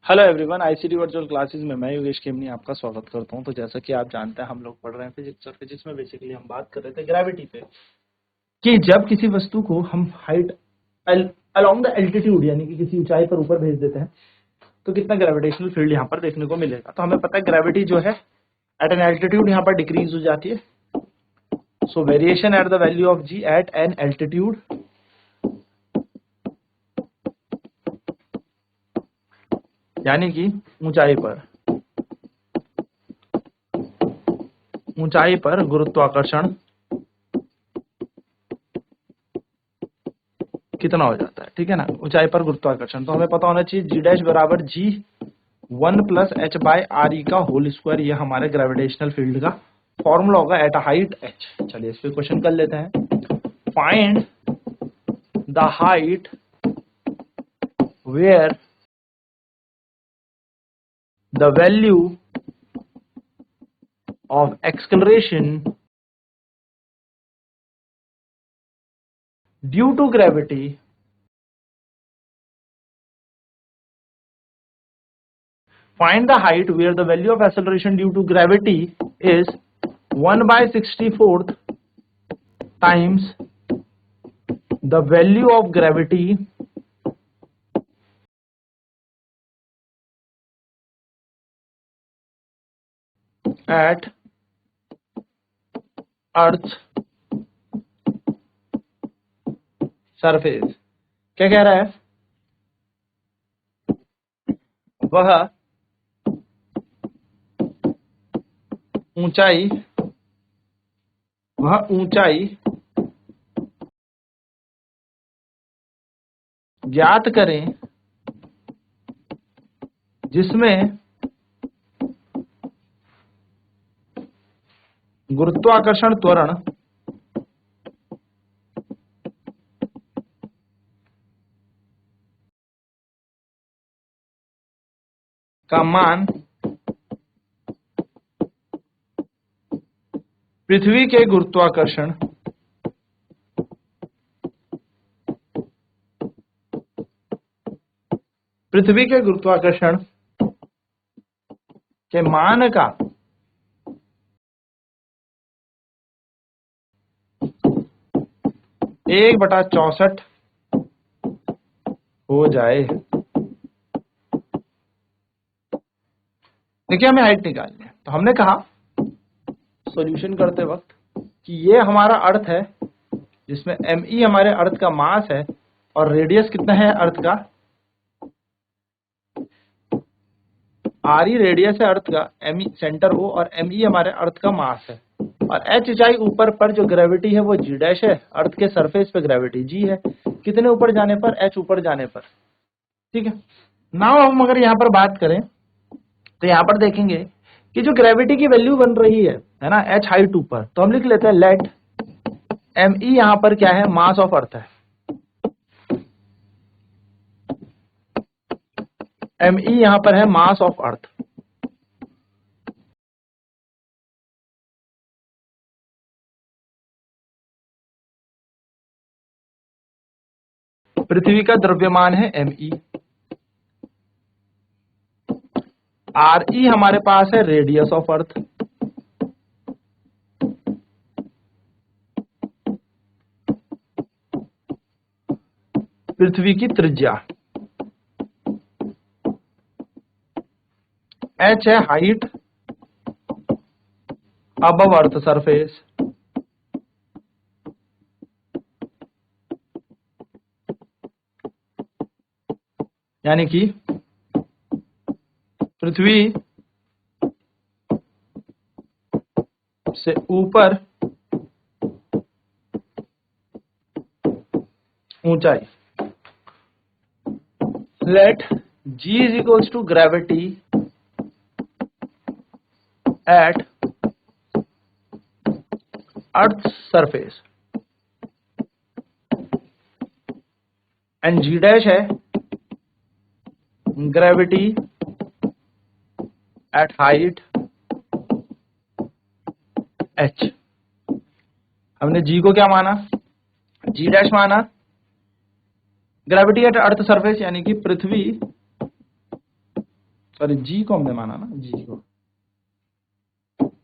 Hello everyone, ICT virtual classes में मैं योगेश खेमनी आपका स्वागत करता हूं। तो जैसा कि आप जानते हैं, हम लोग पढ़ रहे हैं फिजिक्स, और फिजिक्स में बेसिकली हम बात कर रहे थे ग्रेविटी पे कि जब किसी वस्तु को हम हाइट अलोंग द एल्टीट्यूड यानी कि किसी ऊंचाई पर ऊपर भेज देते हैं तो कितना ग्रेविटेशनल फील्ड यहाँ पर देखने को मिलेगा। तो हमें पता है ग्रेविटी जो है एट एन एल्टीट्यूड यहाँ पर डिक्रीज हो जाती है। So variation at the value of g at an altitude यानी कि ऊंचाई पर गुरुत्वाकर्षण कितना हो जाता है, ठीक है ना। ऊंचाई पर गुरुत्वाकर्षण तो हमें पता होना चाहिए जी डैश बराबर जी 1+h/re का होल स्क्वायर। ये हमारे ग्रेविटेशनल फील्ड का फॉर्मूला होगा एट अ हाइट h। चलिए इस पे क्वेश्चन कर लेते हैं। Find the height where the value of acceleration due to gravity find the height where the value of acceleration due to gravity is 1/64th times the value of gravity at Earth's surface। क्या कह रहा है? वह ऊंचाई ज्ञात करें जिसमें गुरुत्वाकर्षण त्वरण का मान पृथ्वी के गुरुत्वाकर्षण के मान का 1/64 हो जाए। देखिए हमें हाइट निकालनी है, तो हमने कहा सॉल्यूशन करते वक्त कि ये हमारा अर्थ है जिसमें me हमारे अर्थ का मास है और रेडियस कितना है अर्थ का, re रेडियस है अर्थ का, me सेंटर o और me हमारे अर्थ का मास है, और h ऊंचाई ऊपर पर जो ग्रेविटी है वो g डैश है। अर्थ के सरफेस पे ग्रेविटी g है, कितने ऊपर जाने पर, h ऊपर जाने पर, ठीक है। नाउ हम अगर यहाँ पर बात करें तो यहाँ पर देखेंगे कि जो ग्रेविटी की वैल्यू बन रही है ना, h हाइट ऊपर, तो हम लिख लेते हैं लेट me यहाँ पर क्या है, मास ऑफ अर्थ है। me यहाँ पर है मास ऑफ अर्थ। पृथ्वी का द्रव्यमान है me। re हमारे पास है रेडियस ऑफ अर्थ। पृथ्वी की त्रिज्या, h है हाइट अबव अर्थ सरफेस, यानी कि पृथ्वी से ऊपर ऊंचाई। Let g is equals to gravity at earth surface and g dash है ग्रेविटी एट हाइट h। हमने g को क्या माना, g डैश माना ग्रेविटी एट अर्थ सरफेस यानी कि पृथ्वी सॉरी जी को हमने माना ना, जी को।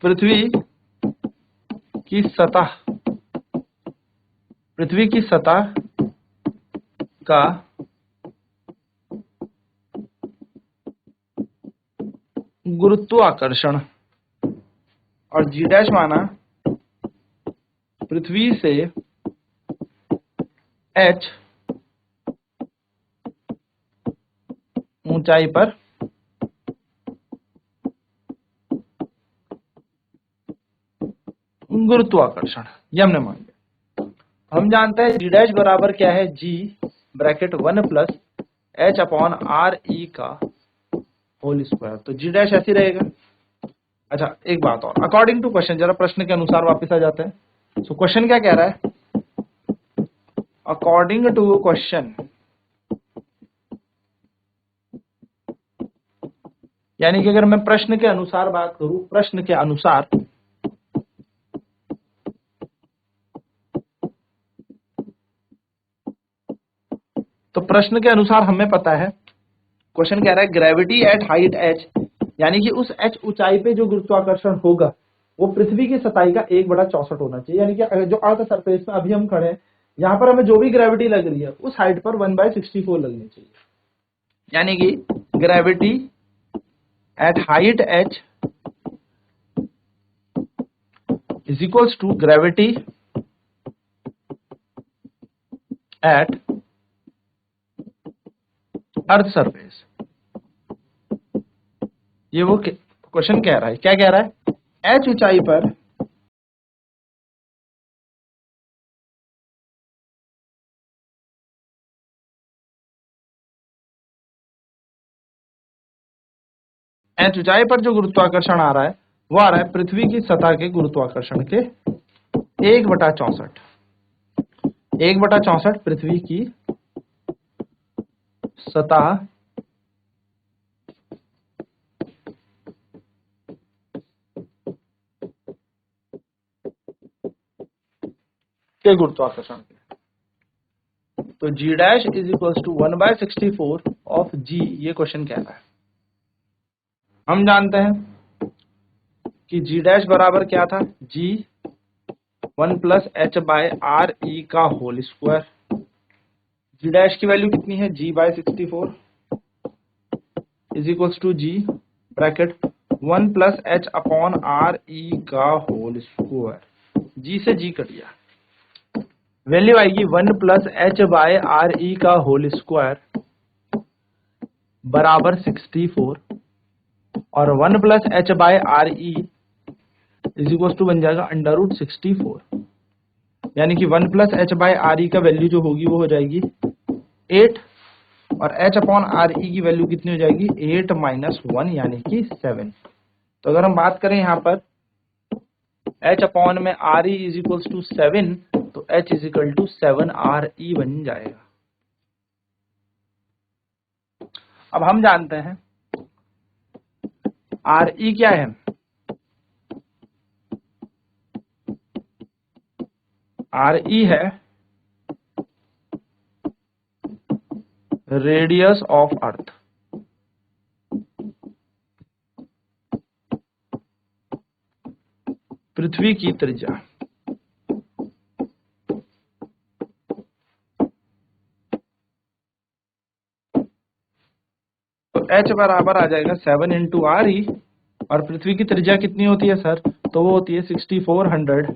पृथ्वी की सतह, पृथ्वी की सतह का गुरुत्वाकर्षण, और जी डैश माना पृथ्वी से h ऊंचाई पर गुरुत्वाकर्षण, ये हमने मान लिया। हम जानते हैं जी डैश बराबर क्या है, g bracket 1 plus h upon R E का होल स्क्वायर, तो जी डैश ऐसे रहेगा। अच्छा एक बात और, अकॉर्डिंग टू क्वेश्चन, जरा प्रश्न के अनुसार वापस आ जाते हैं। सो क्वेश्चन क्या कह रहा है, अकॉर्डिंग टू क्वेश्चन, यानी कि अगर मैं प्रश्न के अनुसार बात करूं, प्रश्न के अनुसार तो प्रश्न के अनुसार हमें पता है, क्वेश्चन कह रहा है ग्रेविटी एट हाइट h, यानी कि उस h ऊंचाई पे जो गुरुत्वाकर्षण होगा वो पृथ्वी की सतह का 1/64 होना चाहिए। यानी कि जो अर्थ सरफेस पे अभी हम खड़े हैं, यहाँ पर हमें जो भी ग्रेविटी लग रही है उस हाइट पर 1/64 लगनी चाहिए। यानी कि gravity at height h is equals to gravity at earth surface. ये वो क्वेश्चन कह रहा है, क्या कह रहा है, h ऊंचाई पर h ऊंचाई पर जो गुरुत्वाकर्षण आ रहा है वो आ रहा है पृथ्वी की सतह के गुरुत्वाकर्षण के 1/64। 1/64 पृथ्वी की सतह के गुरुत्वाकर्षण के, तो g dash is equal to 1/64 of g, ये क्वेश्चन कह रहा है। हम जानते हैं कि जी डैश बराबर क्या था, g 1 plus H by R E का होल स्क्वायर। जी डैश की वैल्यू कितनी है, g/64 is equal to g bracket 1 plus h upon R E का होल स्क्वायर। जी से जी कट गया, वैल्यू आएगी 1 plus H by R E का whole square बराबर 64, और 1 plus H by are e is equal to बन जाएगा √64। यानी कि 1 plus H by R E का वैल्यू जो होगी वो हो जाएगी 8, और h अपॉन आर ई की वैल्यू कितनी हो जाएगी, 8 माइनस 1 यानी कि 7। तो अगर हम बात करें यहाँ पर h अपॉन में r e is equal to 7, तो h is equal to 7 r e बन जाएगा। अब हम जानते हैं आर ई क्या है, आर ई है रेडियस ऑफ अर्थ। पृथ्वी की त्रिज्या, तो h बराबर आ जाएगा 7 इंटू आर ई, और पृथ्वी की त्रिज्या कितनी होती है सर, तो वो होती है 6400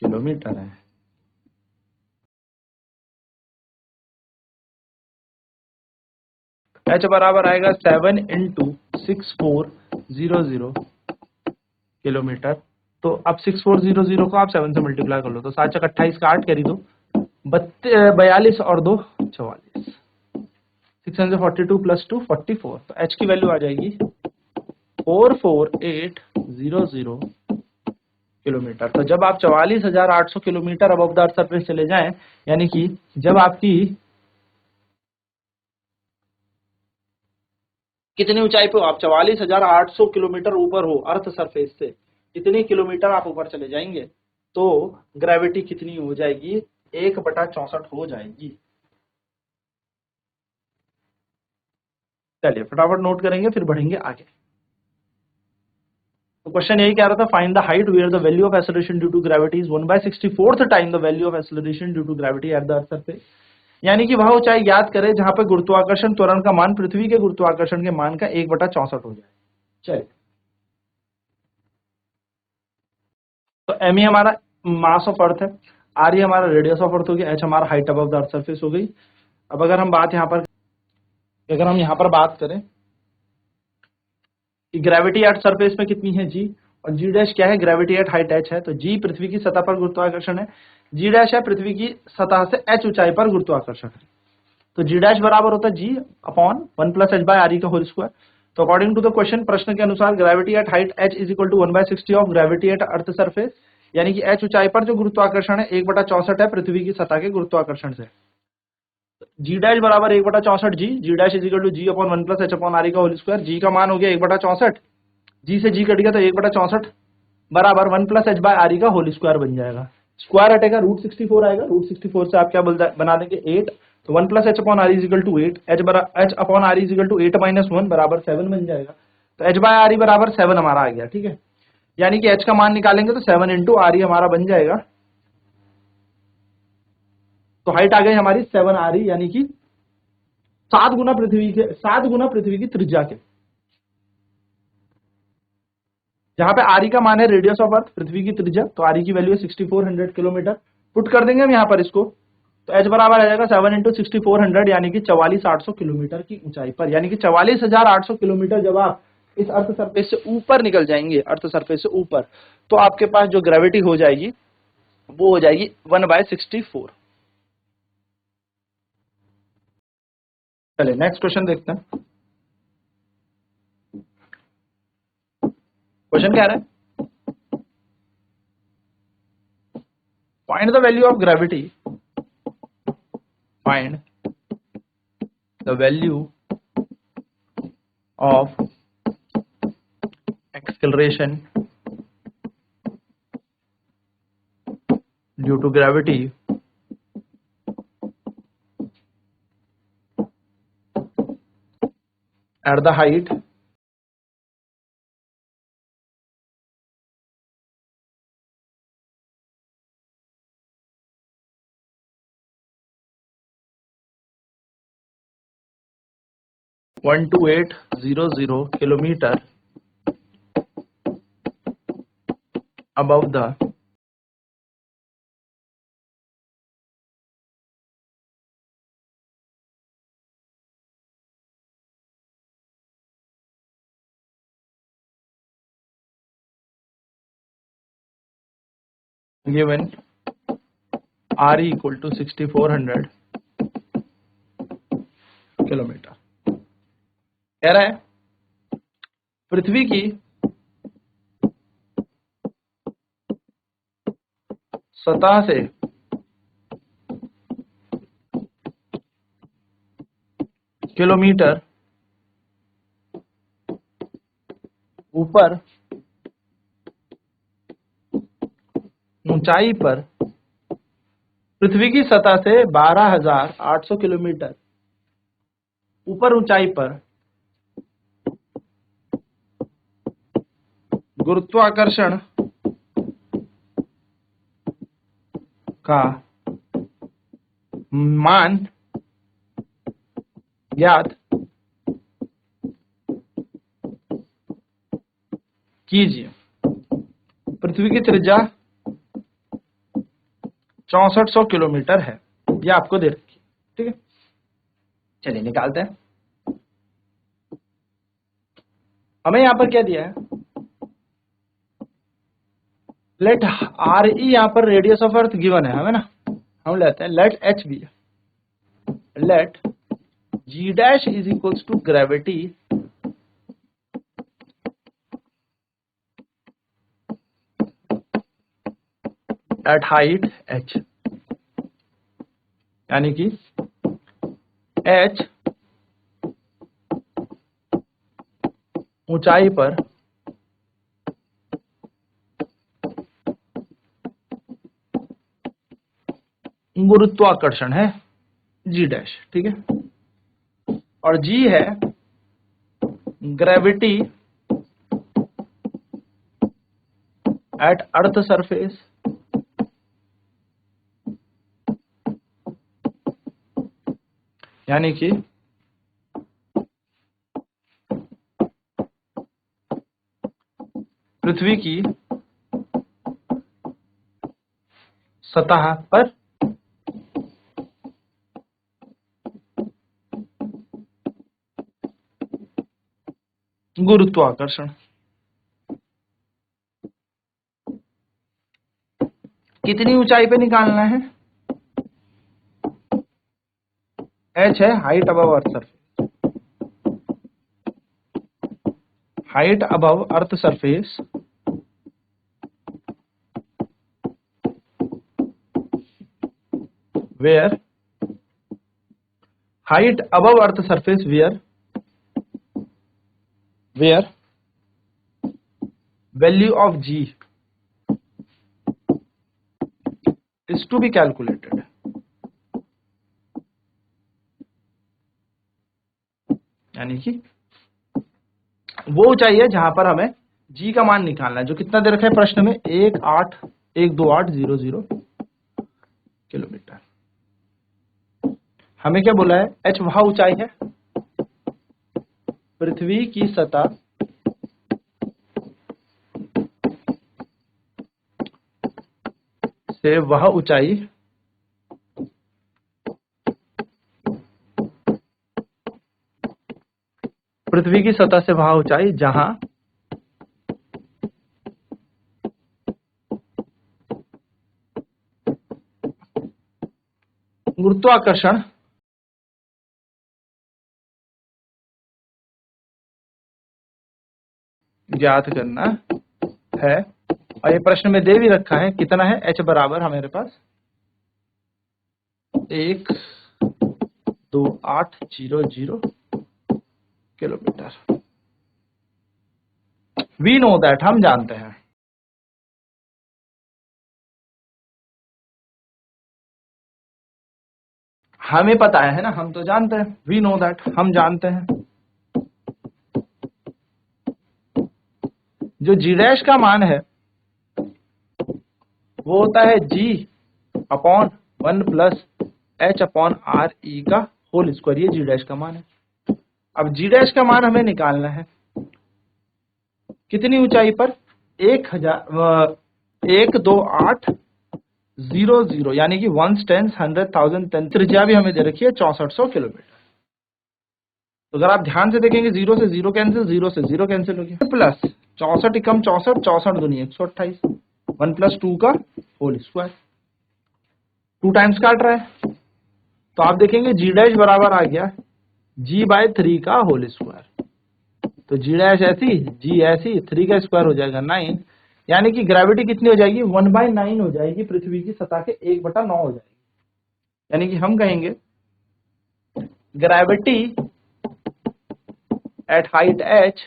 किलोमीटर है। h बराबर आएगा 7 इंटू 6400 किलोमीटर। तो अब 6400 को आप 7 से मल्टीप्लाई कर लो, तो 7 × 28 का 8 कैरी दो, 42 और 2 44, 642 प्लस 2 44। तो h की वैल्यू आ जाएगी 44800 किलोमीटर। तो जब आप 44,800 kilometre above the earth surface चले जाएं, यानी कि जब आपकी कितनी ऊंचाई पे हो, आप 44,800 किलोमीटर ऊपर हो अर्थ सरफेस से, कितने किलोमीटर आप ऊपर चले जाएंगे तो ग्रेविटी कितनी हो जाएगी, 1/64 हो जाएगी। चलिए फटाफट नोट करेंगे फिर बढ़ेंगे आगे। तो क्वेश्चन यही कह रहा था, find the height where the value of acceleration due to gravity is 1/64th time the value of acceleration due to gravity at the earth surface. यानी कि वह ऊंचाई ज्ञात करें जहां पर गुरुत्वाकर्षण त्वरण का मान पृथ्वी के गुरुत्वाकर्षण के मान का 1/64 हो जाए। चलिए, तो एम हमारा मास ऑफ अर्थ है, आर हमारा रेडियस ऑफ अर्थ हो गया, एच हमारा height above the earth surface हो गई। अब अगर हम यहाँ पर बात करें कि ग्रेविटी एट सरफेस में कितनी है जी, और जी डैश क्या है, ग्रेविटी एट हाइट एच है। तो जी पृथ्वी की सतह पर गुरुत्वाकर्षण है, जी डैश है पृथ्वी की सतह से एच ऊंचाई पर गुरुत्वाकर्षण है। तो जी डैश बराबर होता है जी अपॉन 1+h/r का होल स्क्वायर। तो अकॉर्डिंग टू द क्वेश्चन, प्रश्न के अनुसार gravity at height h is equal to 1/60 of gravity at earth surface, यानी कि h ऊंचाई पर जो गुरुत्वाकर्षण है 1/64 है पृथ्वी की सतह के गुरुत्वाकर्षण से। जी डैश बराबर 1/64 g, g dash is equal to g upon 1+h/r का होल स्क्वायर। जी का मान हो गया 1/64, जी से जी कट गया तो 1/64 बराबर 1+h/r का होल स्क्वायर बन जाएगा। स्क्वायर हटेगा, √64 आएगा, √64 से आप क्या बना देंगे 8, तो 1+h/r is equal to 8, h/r is equal to 8 - 1 बराबर 7 बन जाएगा। तो h/r बराबर 7 हमारा आ गया, ठीक है। यानी कि h का मान निकालेंगे तो 7 × r हमारा बन जाएगा। तो हाइट आ गई हमारी 7r, यानी कि 7 गुना पृथ्वी की त्रिज्या के। जहां पे आरी का मान है रेडियस ऑफ अर्थ, पृथ्वी की त्रिज्या, तो आरी की वैल्यू है 6400 किलोमीटर। पुट कर देंगे हम यहाँ पर इसको, तो h बराबर आ जाएगा 7 × 6400, यानी कि 44,800 किलोमीटर की ऊंचाई पर, यानी कि 44,800 किलोमीटर जब आप इस अर्थ सरफेस से ऊपर निकल जाएंगे, अर्थ सरफेस से ऊपर, तो आपके पास जो ग्रेविटी हो जाएगी वो हो जाएगी 1/64। चलिए नेक्स्ट क्वेश्चन देखते हैं। क्वेश्चन क्या है, find the value of gravity, find the value of acceleration due to gravity at the height (12800 kilometer above the given r equal to 6400 kilometre. कह रहा है पृथ्वी की सतह से किलोमीटर ऊपर ऊंचाई पर, पृथ्वी की सतह से 12,800 किलोमीटर ऊपर ऊंचाई पर गुरुत्वाकर्षण का मान ज्ञात कीजिए। पृथ्वी की त्रिज्या 6400 किलोमीटर है, ये आपको दे रखी है, ठीक है। चलिए निकालते हैं। हमें यहां पर क्या दिया है, लेट आर ई यहाँ पर रेडियस ऑफ अर्थ गिवन है हमें ना, हम लेते हैं let h be, let g dash is equals to gravity at height h, यानी कि h ऊंचाई पर गुरुत्वाकर्षण है g डैश, ठीक है, और g है ग्रेविटी एट अर्थ सरफेस यानी कि पृथ्वी की सतह पर गुरुत्वाकर्षण कितनी ऊंचाई पे निकालना है? h है height above earth surface, height above earth surface where height above earth surface where value of g is to be calculated. यानी कि वो ऊंचाई है जहां पर हमें g का मान निकालना है, जो कितना दे रखा है प्रश्न में 128,128,00 किलोमीटर। हमें क्या बोला है? h वह ऊंचाई है पृथ्वी की सतह से वह ऊंचाई पृथ्वी की सतह से वह ऊंचाई जहां गुरुत्वाकर्षण ज्ञात करना है। और ये प्रश्न में दे भी रखा है कितना है h बराबर हमारे पास 12800 किलोमीटर। वी नो दैट, हम जानते हैं। हमें पता है ना, हम तो जानते हैं। वी नो दैट, हम जानते हैं। जो जी डैश का मान है वो होता है g upon 1 plus h upon R E का होल स्क्वायर। ये जी डैश का मान है। अब जी डैश का मान हमें निकालना है कितनी ऊंचाई पर? 128,000 यानी कि 1 10 100,000 10। त्रिज्या भी हमें दे रखी है 6400 किलोमीटर। तो अगर आप ध्यान से देखेंगे 0 से 0 कैंसिल, 0 से 0 कैंसिल हो गया, प्लस 64 एकम 64, 64 दूनी 128, 1 प्लस 2 का होल स्क्वायर, 2 टाइम्स काट रहा है। तो आप देखेंगे जी डैश बराबर आ गया g/3 का होल स्क्वायर। तो जी डैश ऐसी, जी ऐसी, 3 का स्क्वायर हो जाएगा 9। यानी कि ग्रेविटी कितनी हो जाएगी? 1/9 हो जाएगी, पृथ्वी की सतह के 1/9 हो जाएगी। यानी कि हम कहेंगे gravity at height h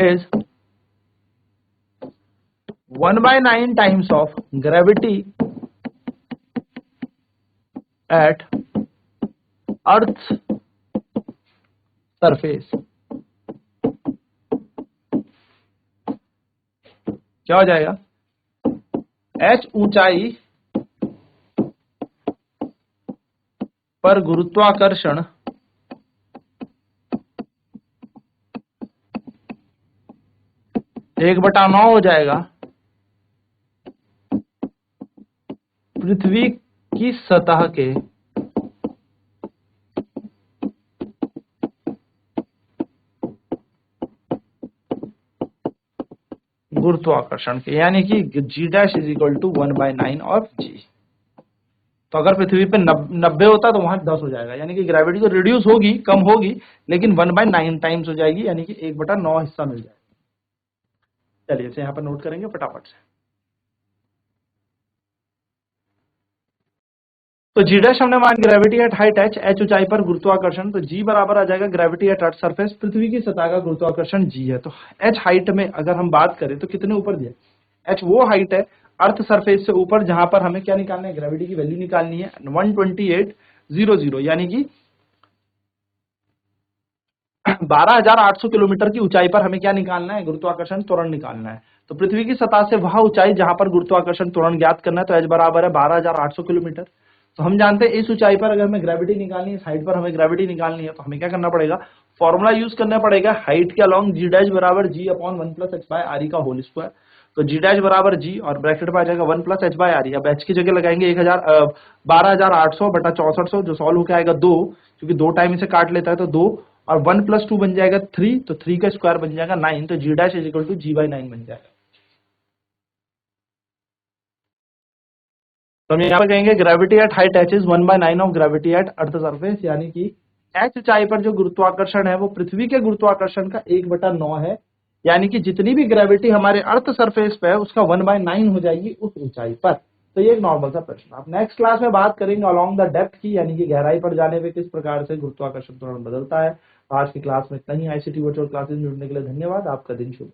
is 1/9 times of gravity at Earth's surface। क्या हो जाएगा? h ऊंचाई पर गुरुत्वाकर्षण एक बटा 9 हो जाएगा पृथ्वी की सतह के गुरुत्वाकर्षण के। यानी कि g dash is equal to 1/9 of g. तो अगर पृथ्वी पे 90 होता तो वहां 10 हो जाएगा। यानी कि ग्रेविटी तो रिड्यूस होगी, कम होगी, लेकिन 1/9 टाइम्स हो जाएगी, यानी कि 1/9 हिस्सा मिल जाएगा। चलिए इसे यहाँ पर नोट करेंगे फटाफट से। तो जी डैश हमने मान gravity at height h, h ऊंचाई पर गुरुत्वाकर्षण। तो जी बराबर आ जाएगा ग्रेविटी एट अर्थ सरफेस, पृथ्वी की सतह का गुरुत्वाकर्षण जी है। तो h हाइट में अगर हम बात करें तो कितने ऊपर दिया? h वो हाइट है अर्थ सरफेस से ऊपर जहां पर हमें क्या निकालना है? ग्रेविटी की वैल्यू निकालनी है 128,000, यानी कि 12,800 किलोमीटर की ऊंचाई पर हमें क्या निकालना है, गुरुत्वाकर्षण त्वरण निकालना है। तो पृथ्वी की सतह से वह ऊंचाई जहां पर गुरुत्वाकर्षण त्वरण ज्ञात करना है, तो एच बराबर है 12,800 किलोमीटर। तो हम जानते हैं इस ऊंचाई पर अगर हमें ग्रेविटी निकालनी है, साइड पर हमें ग्रेविटी निकालनी है, तो हमें क्या करना पड़ेगा, फॉर्मूला यूज करना पड़ेगा, हाइट के अलॉन्ग जी डैश बराबर g upon 1 plus H by R E का होल स्क्वायर। तो जी डैश बराबर जी और ब्रैकेट में आ जाएगा 1 plus H by are e. अब एच की जगह लगाएंगे 12,800 बटा 6400, जो सॉल्व होकर आएगा 2, क्योंकि 2 टाइम इसे काट लेता है तो 2, और 1 प्लस 2 बन जाएगा 3, तो 3 का स्क्वायर बन जाएगा 9, तो g dash is equal to g by 9 बन जाएगा। तो हम यहाँ पे कहेंगे gravity at height H is 1/9 of gravity at earth surface, यानी कि एच ऊंचाई पर जो गुरुत्वाकर्षण है वो पृथ्वी के गुरुत्वाकर्षण का 1/9 है, यानी कि जितनी भी ग्रेविटी हमारे अर्थ सरफेस पे है उसका 1/9 हो जाएगी उस ऊंचाई पर। तो ये एक नॉर्मल सा प्रश्न। आप नेक्स्ट क्लास में बात करेंगे अलोंग द डेप्थ की, यानी कि गहराई पर जाने पे किस प्रकार से गुरुत्वाकर्षण त्वरण बदलता है। आज की क्लास में इतना ही। आईसीटी वर्चुअल क्लासेस में जुड़ने के लिए धन्यवाद। आपका दिन शुभ।